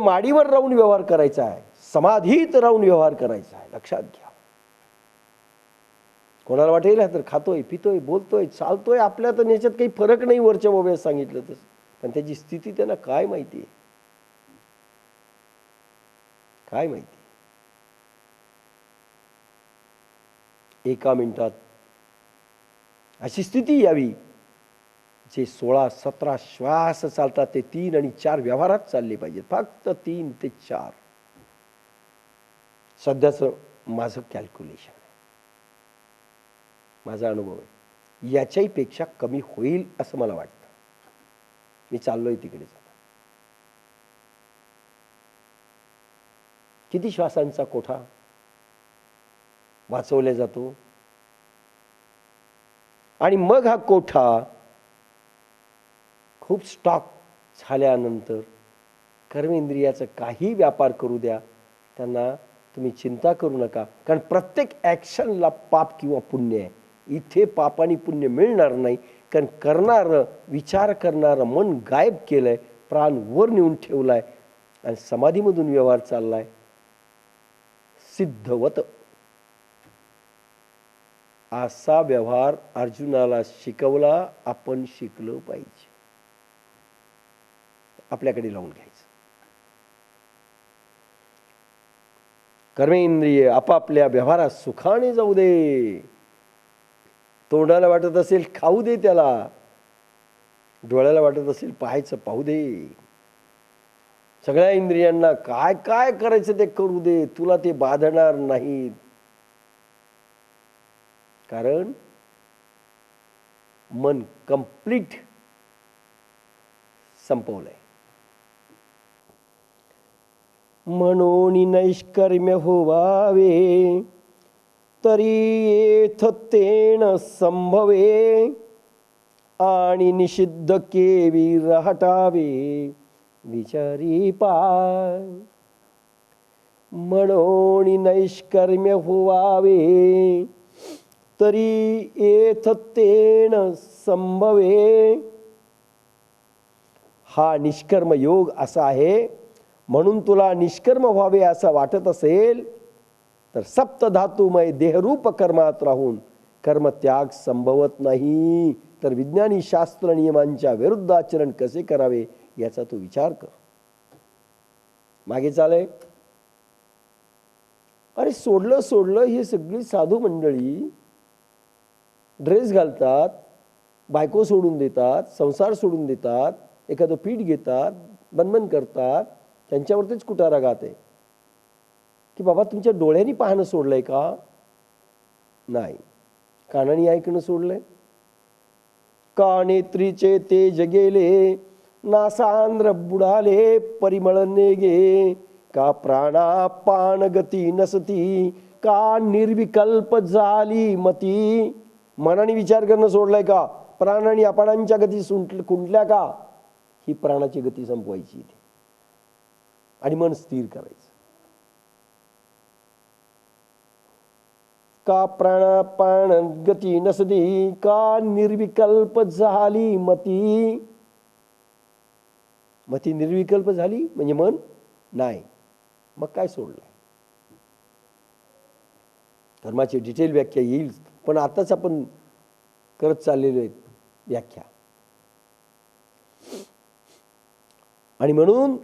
माडीवर राहून व्यवहार करायचा आहे, समाधीत राहून व्यवहार करायचा आहे, लक्षात घ्या. कोणाला वाटेल तर खातोय, पितोय, बोलतोय, चालतोय, आपल्या तर याच्यात काही फरक नाही वरच्या बोब्यात सांगितलं तसं, पण त्याची स्थिती त्यांना काय माहिती आहे, काय माहिती. एका मिनिटात अशी स्थिती यावी जे 16-17 श्वास चालतात ते 3 आणि 4 व्यवहारात चालले पाहिजेत, फक्त 3 ते 4. सध्याचं माझं कॅल्क्युलेशन आहे, माझा अनुभव आहे, याच्याही पेक्षा कमी होईल असं मला वाटतं. मी चाललोय तिकडे. किती श्वासांचा कोठा वाचवला जातो आणि मग हा कोठा खूप स्टॉक झाल्यानंतर कर्मेंद्रियाचा काही व्यापार करू द्या, त्यांना तुम्ही चिंता करू नका, कारण प्रत्येक ॲक्शनला पाप किंवा पुण्य आहे. इथे पाप आणि पुण्य मिळणार नाही, कारण करणारं, विचार करणारं मन गायब केलंय, प्राण वर नेऊन ठेवलाय आणि समाधीमधून व्यवहार चाललाय. सिद्धवत असा व्यवहार अर्जुनाला शिकवला, आपण शिकलो पाहिजे, आपल्याकडे लावून घ्यायचं. कर्मेंद्रिय आपापल्या व्यवहारात सुखाने जाऊ दे. तोंडाला वाटत असेल खाऊ दे त्याला, डोळ्याला वाटत असेल पाहायचं पाहू दे, सगळ्या इंद्रियांना काय काय करायचं ते करू दे, तुला ते बाधणार नाही, कारण मन कंप्लीट संपवलंय. म्हणून नैष्कर्म्य होवावे, तरी येथ तेन संभवे, आणि निषिद्ध केवी हटावे विचारी पाय. म्हणून नैष्कर्म्य होवावे, तरी येथ तेन संभवे. हा निष्कर्म योग असा आहे, म्हणून तुला निष्कर्म व्हावे असं वाटत असेल तर सप्तधातुमय देहरूप कर्मात राहून कर्मत्याग संभवत नाही. तर विज्ञानी शास्त्र नियमांच्या विरुद्ध आचरण कसे करावे याचा तू विचार कर. मागे चालय, अरे सोडलं ही सगळी साधू मंडळी ड्रेस घालतात, बायको सोडून देतात, संसार सोडून देतात, एखादं पीठ घेतात, बनबन करतात, त्यांच्यावरतीच कुठारा गात आहे की बाबा तुमच्या डोळ्यांनी पाहणं सोडलंय का? नाही. कानाने ऐकणं सोडलंय? कानेत्रीचे तेज गेले, नासांद्र बुडाले परिमळ नेगे, का प्राणापान गती नसती, का निर्विकल्प झाली मती. मनाने विचार करणं सोडलंय का? प्राण आणि अपानांच्या गती खुंटल्या का? ही प्राणाची गती संपवायची आणि मन स्थिर करायचं. का प्राणापान गती नसती, का निर्विकल्प झाली मती. मती निर्विकल्प झाली म्हणजे मन नाही, मग काय सोडलंय? धर्माची डिटेल व्याख्या येईल, पण आताच आपण करत चाललेलो आहेत व्याख्या. आणि म्हणून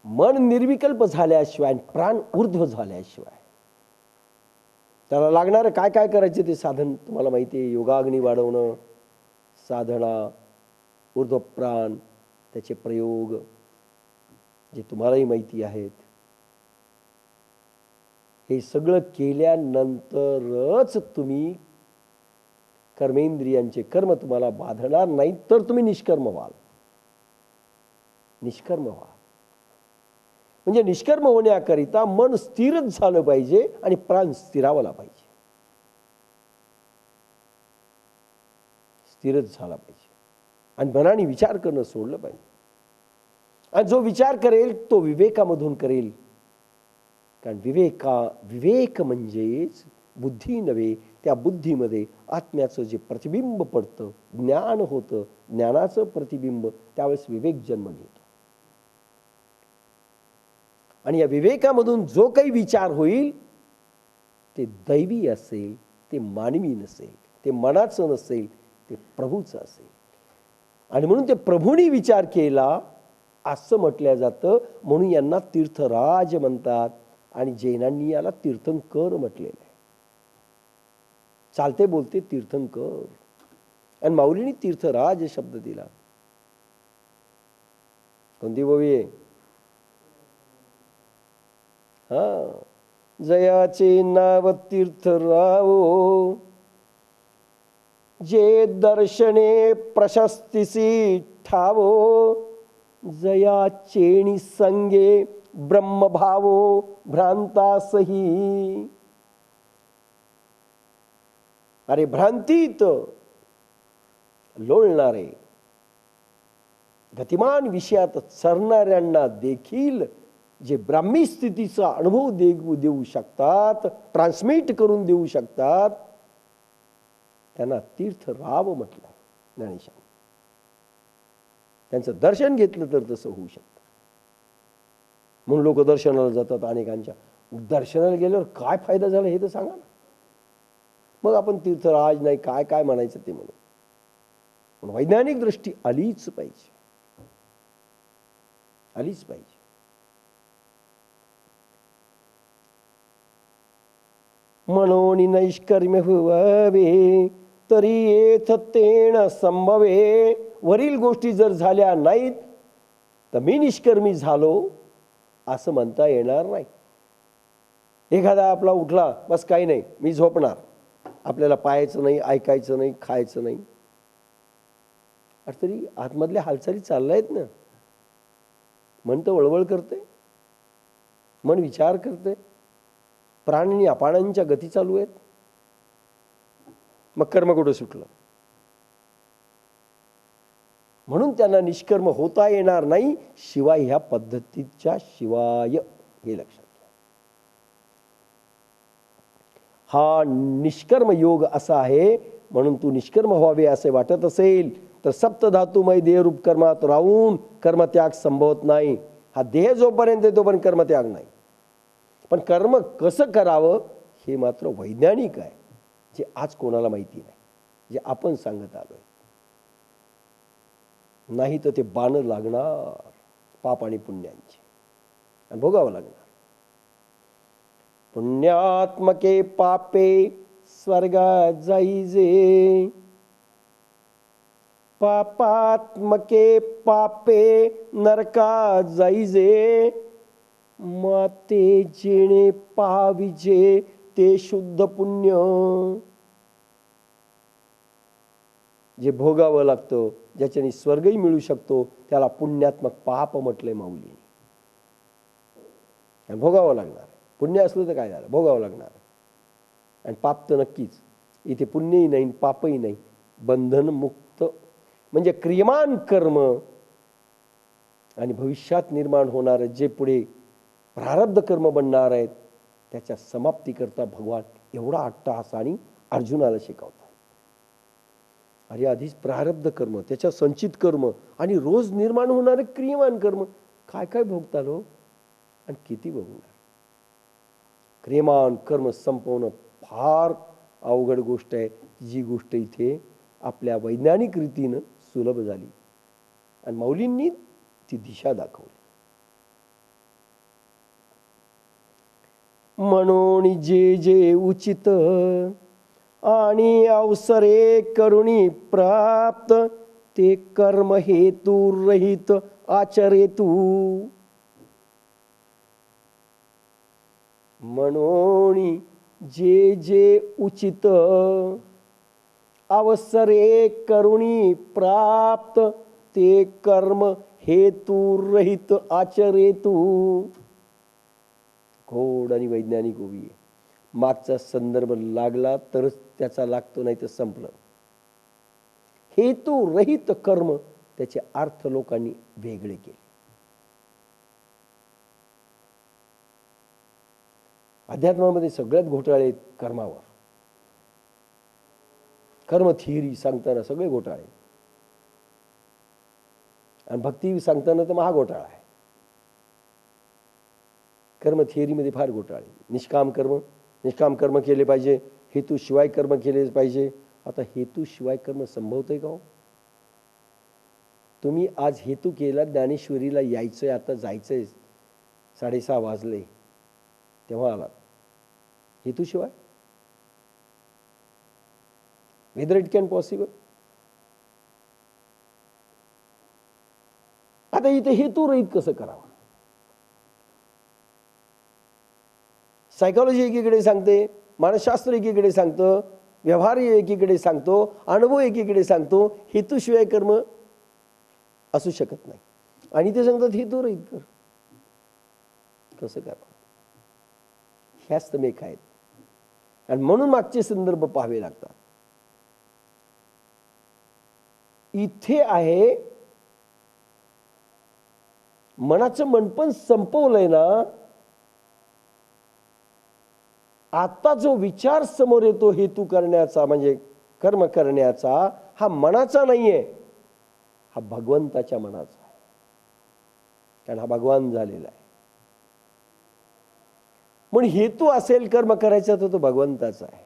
मन निर्विकल्प झाल्याशिवाय, प्राण ऊर्ध्व झाल्याशिवाय त्याला लागणारं काय काय करायचं ते साधन तुम्हाला माहिती आहे. योगाग्नी वाढवणं, साधना, ऊर्ध्व प्राण, त्याचे प्रयोग जे तुम्हालाही माहिती आहेत. हे सगळं केल्यानंतरच तुम्ही कर्मेंद्रियांचे कर्म तुम्हाला बाधणार नाही, तर तुम्ही निष्कर्म व्हाल. निष्कर्म व्हा म्हणजे निष्कर्म होण्याकरिता मन स्थिरच झालं पाहिजे आणि प्राण स्थिरावला पाहिजे, स्थिरच झाला पाहिजे आणि मनाने विचार करणं सोडलं पाहिजे. आणि जो विचार करेल तो विवेकामधून करेल, कारण विवेक म्हणजेच बुद्धी नव्हे, त्या बुद्धीमध्ये आत्म्याचं जे प्रतिबिंब पडतं, ज्ञान होतं, ज्ञानाचं प्रतिबिंब, त्यावेळेस विवेक जन्म घेतो. आणि या विवेकामधून जो काही विचार होईल ते दैवी असेल, ते मानवी नसेल, ते मनाचं नसेल, ते प्रभूचं असेल. आणि म्हणून ते प्रभूंनी विचार केला असं म्हटलं जातं. म्हणून यांना तीर्थराज म्हणतात आणि जैनांनी याला तीर्थंकर म्हटलेलं आहे. चालते बोलते तीर्थंकर. आणि माऊलींनी तीर्थराज शब्द दिला. कोणती बोवी आहे? जयाचे नाव तीर्थराव, जे दर्शने प्रशस्तीसी ठावो, जया चेणी संगे ब्रह्मभावो भ्रांतासही. अरे भ्रांतीत लोळणारे, गतिमान विषयात चरणाऱ्यांना देखील जे ब्राह्मी स्थितीचा अनुभव देऊ शकतात, ट्रान्समिट करून देऊ शकतात, त्यांना तीर्थराव म्हटलं ज्ञानेश्वर. त्यांचं दर्शन घेतलं तर तसं होऊ शकतं. म्हणून लोक दर्शनाला जातात अनेकांच्या. दर्शनाला गेल्यावर काय फायदा झाला हे तर सांगा ना. मग आपण तीर्थराज नाही काय काय म्हणायचं ते म्हणून. पण वैज्ञानिक दृष्टी आलीच पाहिजे, आलीच पाहिजे. म्हणून नैष्कर्म्य व्हावे तरी येथ तेण संभवे. वरील गोष्टी जर झाल्या नाहीत तर मी निष्कर्मी झालो असं म्हणता येणार नाही. एखादा आपला उठला, बस काही नाही मी झोपणार, आपल्याला पाहायचं नाही, ऐकायचं नाही, खायचं नाही, अरे तरी आतमधल्या हालचाली चालल्यात ना. मन तर वळवळ करते, मन विचार करते, प्राण आणि अपानांच्या गती चालू आहेत. मग कर्म कुठं सुटलं? म्हणून त्यांना निष्कर्म होता येणार नाही शिवाय ह्या पद्धतीच्या शिवाय. हे लक्षात घ्या. हा निष्कर्म योग असा आहे. म्हणून तू निष्कर्म व्हावे असे वाटत असेल तर सप्तधातुमय देहरूप कर्मात राहून कर्मत्याग संभवत नाही. हा देह जोपर्यंत तोपर्यंत कर्मत्याग नाही. पण कर्म कसं करावं हे मात्र वैज्ञानिक आहे, जे आज कोणाला माहिती नाही, जे आपण सांगत आलोय. नाही तर ते बाण लागणार पाप आणि पुण्यांचे आणि भोगावं लागणार. पुण्यात्मके पापे स्वर्गात जाईजे, पापात्मके पापे नरकात जाईजे. माते जेणे पाविजे ते शुद्ध पुण्य. जे भोगावं लागतं, ज्याच्याने स्वर्गही मिळू शकतो, त्याला पुण्यात्मक पाप म्हटलंय माऊली. आणि भोगावं लागणार. पुण्य असलं तर काय झालं, भोगावं लागणार. आणि पाप तर नक्कीच. इथे पुण्यही नाही पापही नाही, बंधन मुक्त. म्हणजे क्रियमान कर्म आणि भविष्यात निर्माण होणार जे पुढे प्रारब्ध कर्म बनणार आहेत, त्याच्या समाप्तीकरता भगवान एवढा अट्टहासाने अर्जुनाला शिकवतात. अरे आधीच प्रारब्ध कर्म, त्याच्या संचित कर्म आणि रोज निर्माण होणारे क्रियमान कर्म, काय काय भोगतालो आणि किती भोगणार. क्रियमान कर्म संपवणं फार अवघड गोष्ट आहे. जी गोष्ट इथे आपल्या वैज्ञानिक रीतीनं सुलभ झाली आणि माऊलींनी ती दिशा दाखवली. म्हणून जे जे उचित आणि अवसरे करुणी प्राप्त, ते कर्म हेतू रहित आचरेतू. म्हणून जे जे उचित अवसरे करुणी प्राप्त, ते कर्म हेतू रहित आचरेतू. गोड आणि वैज्ञानिक ओवी आहे. मागचा संदर्भ लागला तरच त्याचा लागतो, नाही तर संपलं. हेतू रहित कर्म, त्याचे अर्थ लोकांनी वेगळे केले. अध्यात्मामध्ये सगळ्यात घोटाळे आहेत कर्मावर. कर्म थिअरी सांगताना सगळे घोटाळे, आणि भक्ती सांगताना तर महाघोटाळा आहे. कर्म थिअरीमध्ये फार घोटाळे. निष्काम कर्म केले पाहिजे, हेतूशिवाय कर्म केले पाहिजे. आता हेतूशिवाय कर्म संभवतंय का हो? तुम्ही आज हेतू केला, ज्ञानेश्वरीला यायचंय, आता जायचंय, 6:30 वाजले, तेव्हा आलात. हेतूशिवाय whether it can possible. आता इथे हेतू रहित कसं करावं? सायकोलॉजी एकीकडे सांगते, मानसशास्त्र एकीकडे सांगतं, व्यवहार एकीकडे सांगतो, अनुभव एकीकडे सांगतो, हेतूशिवाय कर्म असू शकत नाही. आणि ते सांगतात हेतू रहित कर. कसं करावं? ह्याच तर मेघ आहेत. आणि म्हणून मागचे संदर्भ पाहावे लागतात. इथे आहे मनाचं मनपण संपवलंय ना. आता जो विचार समोर येतो हेतू करण्याचा, म्हणजे कर्म करण्याचा, हा मनाचा नाहीये, हा भगवंताच्या मनाचा आहे. कारण हा भगवान झालेला आहे. म्हणून हेतू असेल कर्म करायचा तर तो भगवंताचा आहे,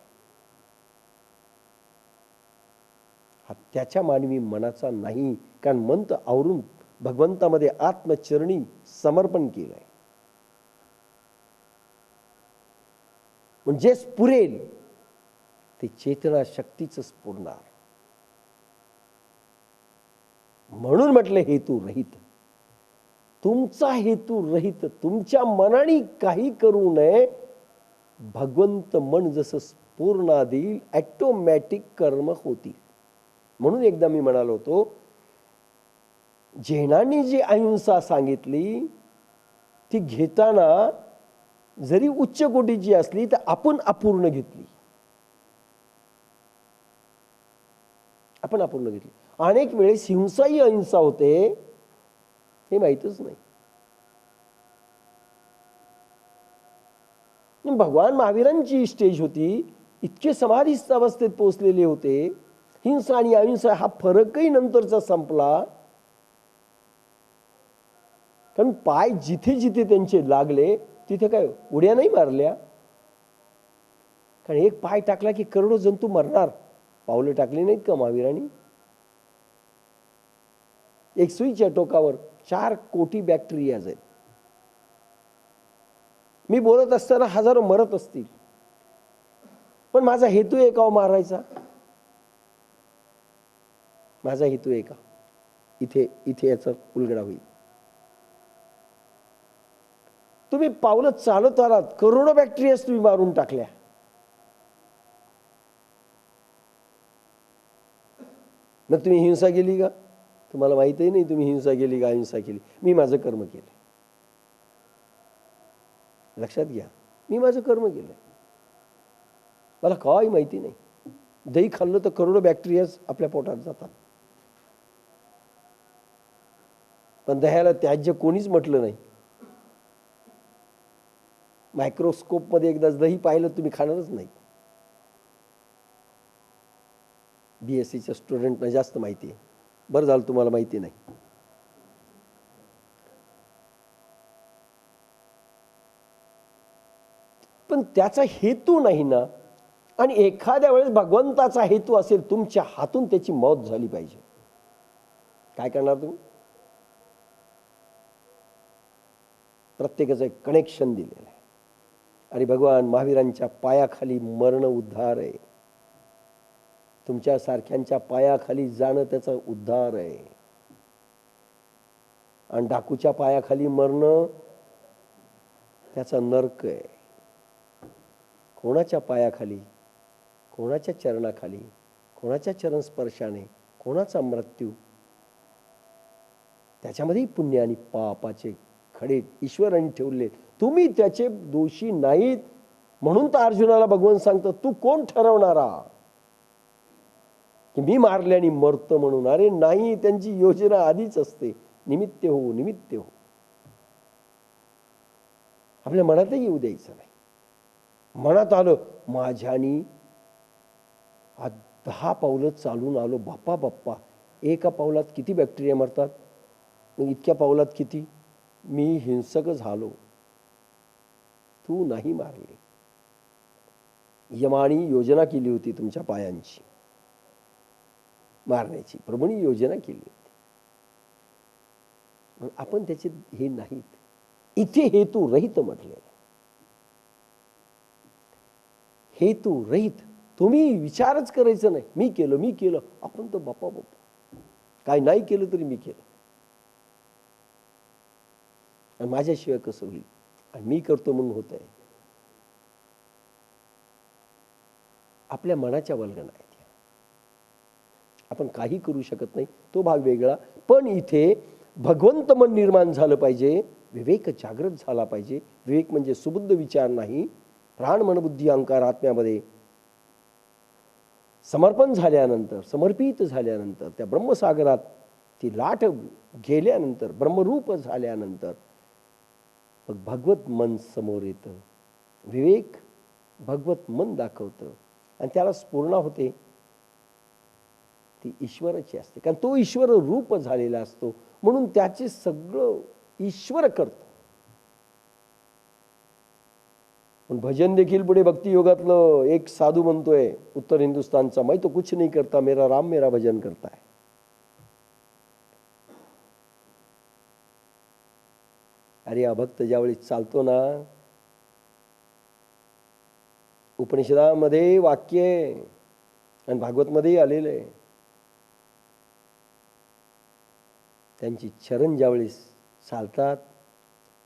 हा त्याच्या मानवी मनाचा नाही. कारण मन तर आवरून भगवंतामध्ये आत्मचरणी समर्पण केलंय. म्हणजे स्फुरेल ते चेतना शक्तीच स्फुरणार. म्हणून म्हटलं हेतू रहित. तुमचा हेतू रहित, तुमच्या मनाने काही करू नये. भगवंत मन जसं स्फुरना देईल, ऑटोमॅटिक कर्म होतील. म्हणून एकदा मी म्हणालो होतो, जैनांनी जी अहिंसा सांगितली ती घेताना जरी उच्च कोटीची असली तर आपण अपूर्ण घेतली. आपण अपूर्ण घेतली. अनेक वेळेस हिंसाही अहिंसा होते हे माहीतच नाही. भगवान महावीरांची स्टेज होती, इतके समाधीस्थ अवस्थेत पोहोचलेले होते. हिंसा आणि अहिंसा हा फरकही नंतरचा संपला. कारण पाय जिथे जिथे त्यांचे लागले तिथे काय उड्या नाही मारल्या. कारण एक पाय टाकला की करोडो जंतू मरणार. पावलं टाकली नाहीत का महावीरांनी? एक सुईच्या टोकावर 4 कोटी बॅक्टेरियाज आहेत. मी बोलत असताना हजारो मरत असतील, पण माझा हेतू आहे का मारायचा? माझा हेतू आहे का? इथे इथे याचा उलगडा होईल. तुम्ही पावलं चालत आलात, करोडो बॅक्टेरियाज तुम्ही मारून टाकल्या. मग तुम्ही हिंसा केली का? तुम्हाला माहितही नाही तुम्ही हिंसा केली का अहिंसा केली. मी माझं कर्म केलं. लक्षात घ्या, मी माझं कर्म केलं. मला काही माहिती नाही. दही खाल्लं तर करोडो बॅक्टेरियाज आपल्या पोटात जातात, पण दह्याला त्याज्य कोणीच म्हटलं नाही. मायक्रोस्कोप मध्ये एकदा दही पाहिलं तुम्ही खाणारच नाही. BScच्या स्टुडंटना जास्त माहिती आहे. बरं झालं तुम्हाला माहिती नाही. पण त्याचा हेतू नाही ना. आणि एखाद्या वेळेस भगवंताचा हेतू असेल, तुमच्या हातून त्याची मौत झाली पाहिजे, काय करणार तुम्ही? प्रत्येकाचं एक कनेक्शन दिलेलं आहे. आणि भगवान महावीरांच्या पायाखाली मरण उद्धार आहे. तुमच्या सारख्यांच्या पायाखाली जाणं त्याचा उद्धार आहे. आणि डाकूच्या पायाखाली मरणं त्याचा नरक आहे. कोणाच्या पायाखाली, कोणाच्या चरणाखाली, कोणाच्या चरण स्पर्शाने कोणाचा मृत्यू, त्याच्यामध्ये पुण्य आणि पापाचे खडे ईश्वराने ठेवले. तुम्ही त्याचे दोषी नाहीत. म्हणून तर अर्जुनाला भगवान सांगतो, तू कोण ठरवणारा की मी मारल्याने मरतो म्हणून? अरे नाही, त्यांची योजना आधीच असते, निमित्त हो निमित्त हो. आपल्या मनातही येऊ द्यायचं नाही. मनात आलं माझ्यानी आज 10 पावलं चालून आलो. बाप्पा बाप्पा, एका पावलात किती बॅक्टेरिया मरतात, मग इतक्या पावलात किती. मी हिंसक झालो, तू नाही मारले. यमानी योजना केली होती तुमच्या पायांची मारण्याची, प्रभूंनी योजना केली होती. मग आपण त्याचे हे नाहीत. इथे हेतू रहित म्हटलेलं. हेतू रहित. तुम्ही विचारच करायचं नाही, मी केलं. आपण तर बाप्पा बाप्पा, काय नाही केलं तरी मी केलं, आणि माझ्याशिवाय कसं होईल, आणि मी करतो म्हणून होत आहे. आपल्या मनाच्या वल्गना आहेत. आपण काही करू शकत नाही, तो भाग वेगळा. पण इथे भगवंत मन निर्माण झालं पाहिजे, विवेक जागृत झाला पाहिजे. विवेक म्हणजे सुबुद्ध विचार नाही. प्राण मन बुद्धी अहंकार आत्म्यामध्ये समर्पण झाल्यानंतर, समर्पित झाल्यानंतर, त्या ब्रह्मसागरात ती लाट गेल्यानंतर, ब्रह्मरूप झाल्यानंतर मग भगवत मन समोर येतं. विवेक भगवत मन दाखवतं, आणि त्याला स्फुरणा होते ती ईश्वराची असते. कारण तो ईश्वर रूप झालेला असतो, म्हणून त्याचे सगळं ईश्वर करतो. पण भजन देखील पुढे भक्ती योगातलं एक साधू म्हणतोय उत्तर हिंदुस्थानचा, मैं तो कुछ नहीं करता, मेरा राम मेरा भजन करता है. अरे अभक्त ज्यावेळी चालतो ना, उपनिषदामध्ये वाक्य आहे आणि भागवतमध्येही आलेलं आहे, त्यांची चरण ज्यावेळी चालतात,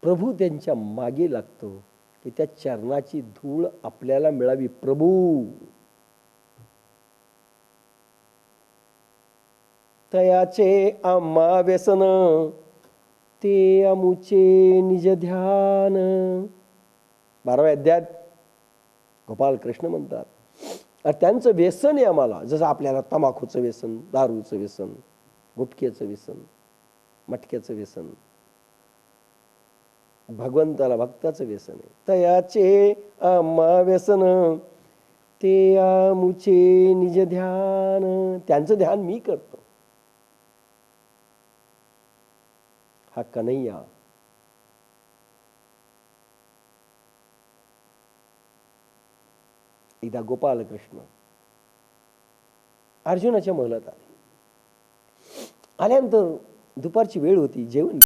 प्रभू त्यांच्या मागे लागतो की त्या चरणाची धूळ आपल्याला मिळावी. प्रभू तयाचे आम्हा व्यसन, ते अमुचे निज ध्यान. 12व्या अध्यायात गोपाल कृष्ण म्हणतात, त्यांचं व्यसन आहे आम्हाला. जसं आपल्याला तमाखूचं व्यसन, दारूचं व्यसन, गुटख्याचं व्यसन, मटक्याचं व्यसन, भगवंताला भक्ताचं व्यसन आहे. तयाचे आम्हा व्यसन, ते आमुचे निज ध्यान. त्यांचं ध्यान मी करतो. हा कन्हैया एकदा गोपालकृष्ण अर्जुनाच्या महलात आले. आल्यानंतर दुपारची वेळ होती, जेवण